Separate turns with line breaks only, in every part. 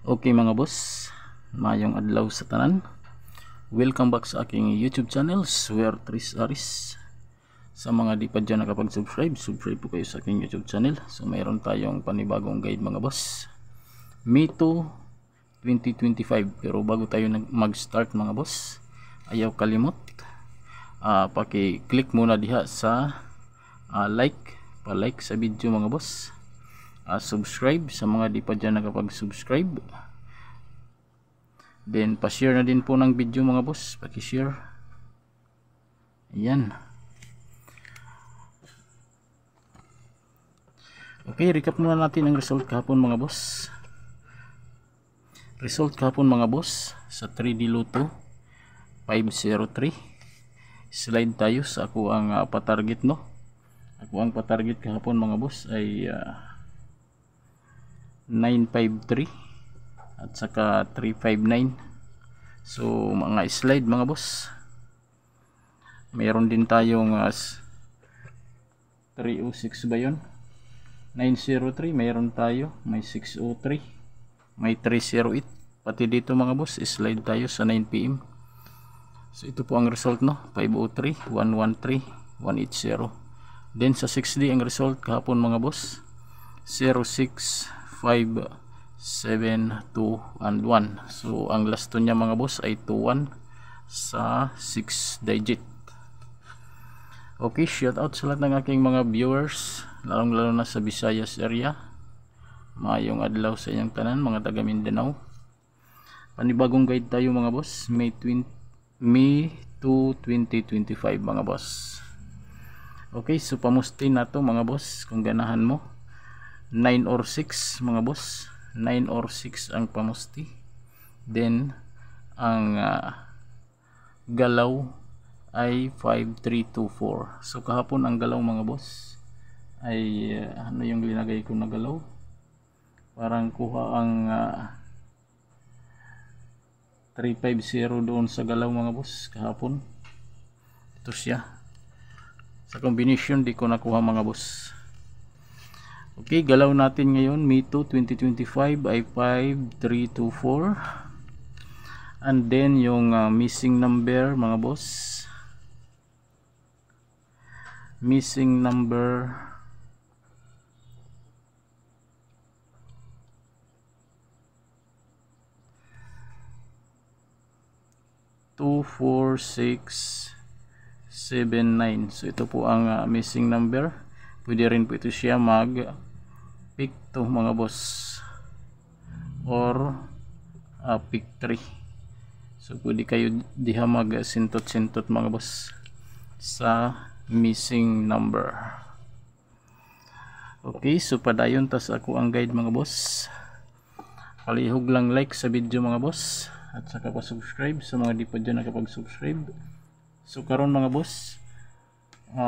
Okay mga boss, mayong adlaw sa tanan. Welcome back sa aking YouTube channel, Swear Tris Aris. Sa mga di pa dyan nakapag-subscribe, subscribe po kayo sa aking YouTube channel. So mayroon tayong panibagong guide mga boss, Mito 2025. Pero bago tayo mag-start mga boss, ayaw kalimot, paki-click muna diha sa pa-like sa video mga boss. Subscribe sa mga di pa dyan nakapag-subscribe, then pa-share na din po ng video mga boss, paki-share. Ayan. Okay, recap muna natin ang result kahapon mga boss. Result kahapon mga boss sa 3D Lotto 503. Slide tayo sa ako ang patarget, no. Ako ang patarget kahapon mga boss ay 953 at saka 359. So mga slide mga boss, mayroon din tayong 306 ba yun, 903, mayroon tayo, may 603, may 308. Pati dito mga boss, slide tayo sa 9pm. So ito po ang result, no, 503, 113, 180. Then sa 6D ang result kahapon mga boss, 06, 5, 7, 2, and 1. So ang last niya mga boss ay 21 sa 6 digit. Okay, shout out sa lahat ng aking mga viewers, lalong lalo na sa Visayas area. Mayong adlaw sa inyong tanan mga taga Mindanao. Panibagong guide tayo mga boss, May 2, 2025 mga boss. Okay, so pamustin na to mga boss kung ganahan mo. 9 or 6 mga boss, 9 or 6 ang pamusti. Then ang galaw ay 5324. So kahapon ang galaw mga boss ay ano yung linagay ko na galaw, parang kuha ang 350 doon sa galaw mga boss kahapon. Ito siya sa combination, di ko nakuha mga boss. Okay, galaw natin ngayon Mito 2025 ay 5324. And then yung missing number mga boss, missing number 24679. So ito po ang missing number. Pwede rin po ito siya mag pick 2 mga boss, or pick 3. So pwede kayo diha mag sintot mga boss sa missing number. Okay, so padayon tas ako ang guide mga boss. Palihog lang like sa video mga boss, at saka pa subscribe sa mga di pa dyan nakapag-subscribe. So karon mga boss, 6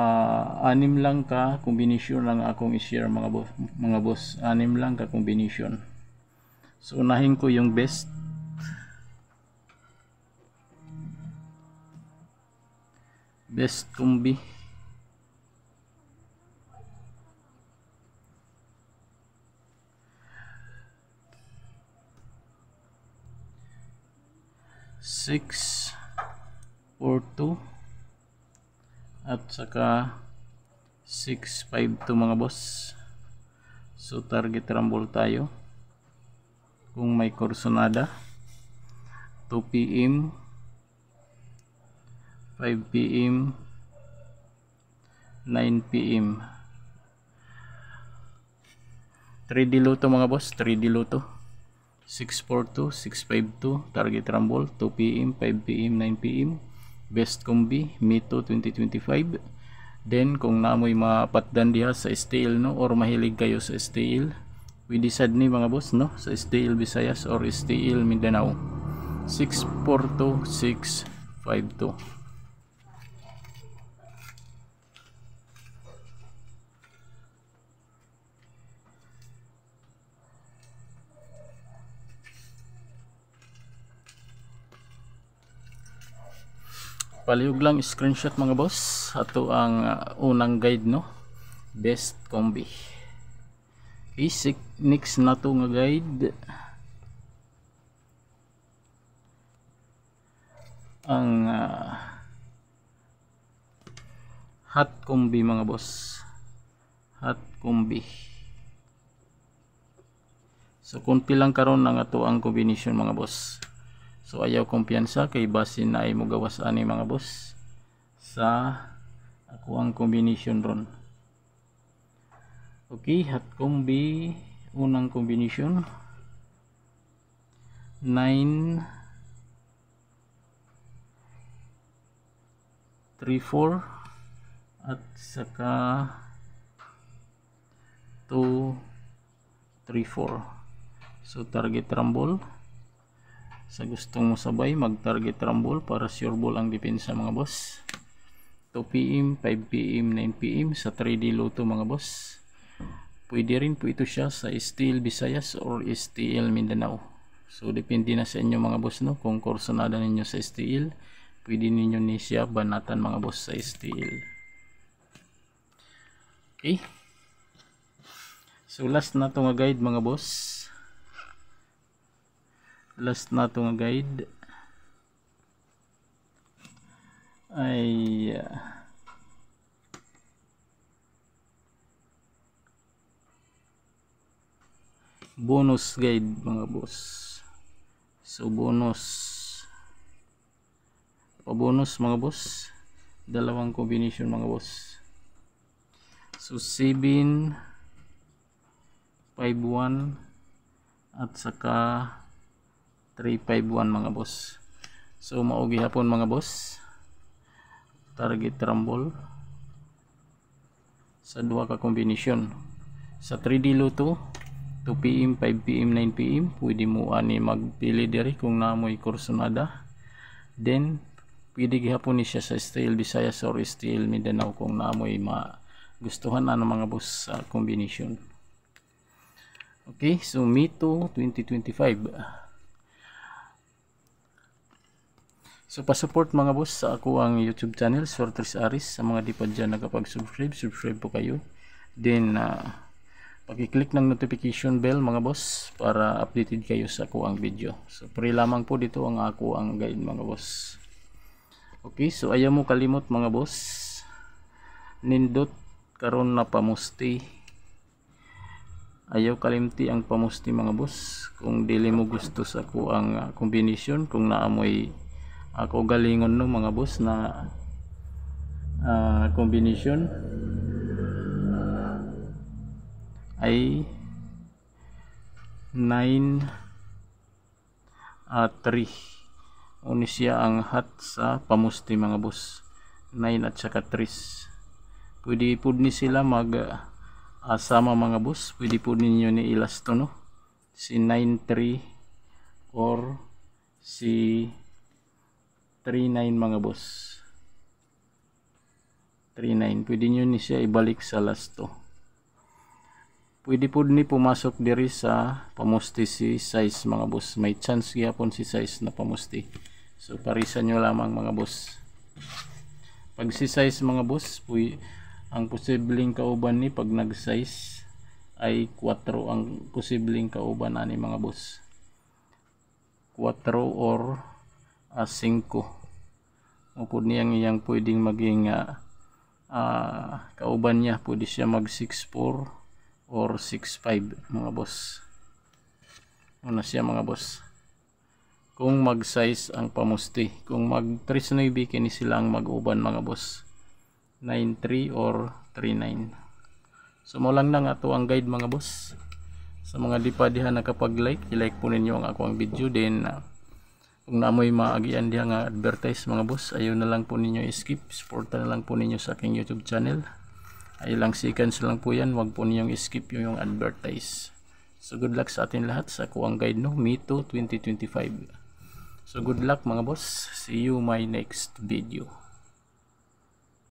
lang ka combination lang akong i-share mga boss, 6 lang ka combination. So unahin ko yung best combi. Six, 4, 2 at saka 652 mga boss. So target rumble tayo kung may kursonada 2pm, 5pm, 9pm. 3D Lotto mga boss, 3D Lotto 642, 652, target rumble 2pm, 5pm, 9pm. Best combi Mito 2025. Then kung namoy mapatdan diha sa STL, no, or mahilig kayo sa STL, pwede sad ni mga boss, no, sa STL Visayas or STL Mindanao. 642, 652. Palihog lang screenshot mga boss. Ato ang unang guide, no, best combi. Basic next na to nga guide. ang hot combi mga boss, hot combi. So kunti lang karon ang ato ang combination mga boss. So ayaw kumpiyansa kay basin na ay mo gawas ani mga boss sa ako ang combination ron. Okay, hot combi, unang combination 9 3 4 at saka 2 3 4. So target rumble, sa gustong mo sabay mag target rumble para sure ball ang depensa mga boss. 2 PM, 5 PM, 9 PM sa 3D Lotto mga boss. Pwede rin po ito siya sa STL Visayas or STL Mindanao. So depende na sa inyo mga boss, no, kung kursonada ninyo sa STL, pwede ninyo ni siya banatan mga boss sa STL. Okay, so last na to nga guide mga boss, last na to nga guide ay bonus guide mga boss. So bonus mga boss, dalawang combination mga boss. So 7 5-1 at saka 3-5-1 mga boss. So maugi hapon mga boss, target rumble sa duha ka combination. Sa 3D Lotto 2 PM, 5 PM, 9 PM pwede mo ani magpili diri kung naamoy kursonada. Then pwede gihapon ni siya sa STL Visayas or STL Mindanao kung naamoy magustuhan ano mga boss sa combination. Okay, so Mito 2025. So pa-support mga boss sa ako ang YouTube channel Sortres Aris. Sa mga di pa dyan nakapag-subscribe, subscribe po kayo. Then pag-click ng notification bell mga boss para updated kayo sa ako ang video. So pre lamang po dito ang ako ang guide mga boss. Okay, so ayaw mo kalimot mga boss, nindot karon na pamusti. Ayaw kalimti ang pamusti mga boss kung dili mo gusto sa ako ang combination, kung naamoy ako galingon no mga boss na combination ay 9 3. Uni siya ang hot sa pamusti mga boss, 9 at saka 3. Pwede po ni sila mag sama mga boss, pwede po ninyo ni ilasto no, si 9-3 or si 3-9 mga boss, 3-9 pwede nyo ni siya ibalik sa lasto. Pwede po ni pumasok diri sa pamusti si size mga boss, may chance gyapon si size na pamusti. So parisan nyo lamang mga boss. Pag si size mga boss, ang posibleng kauban ni pag nag size ay 4 ang posibleng kauban ani mga boss, 4 or 5 upod niyang iyang pwedeng maging kauban niya. Pwede siya mag 6-4 or 6-5 mga boss. Una siya mga boss kung mag size ang pamusti. Kung mag 3-9 kini sila ang mag-uban mga boss, 9-3 or 3-9. So mo lang nang ato ang guide mga boss. Sa mga di pa diha nakapag-like, i-like po ninyo ang ako ang video. Then kung naamoy maagian diha nga advertise mga boss, ayaw na lang po ninyo i-skip. Supporta na lang po ninyo sa aking YouTube channel. Ay lang seconds lang po yan, wag po ninyong skip yung advertise. So good luck sa atin lahat sa ako ang guide no, Mito 2025. So good luck mga boss, see you my next video.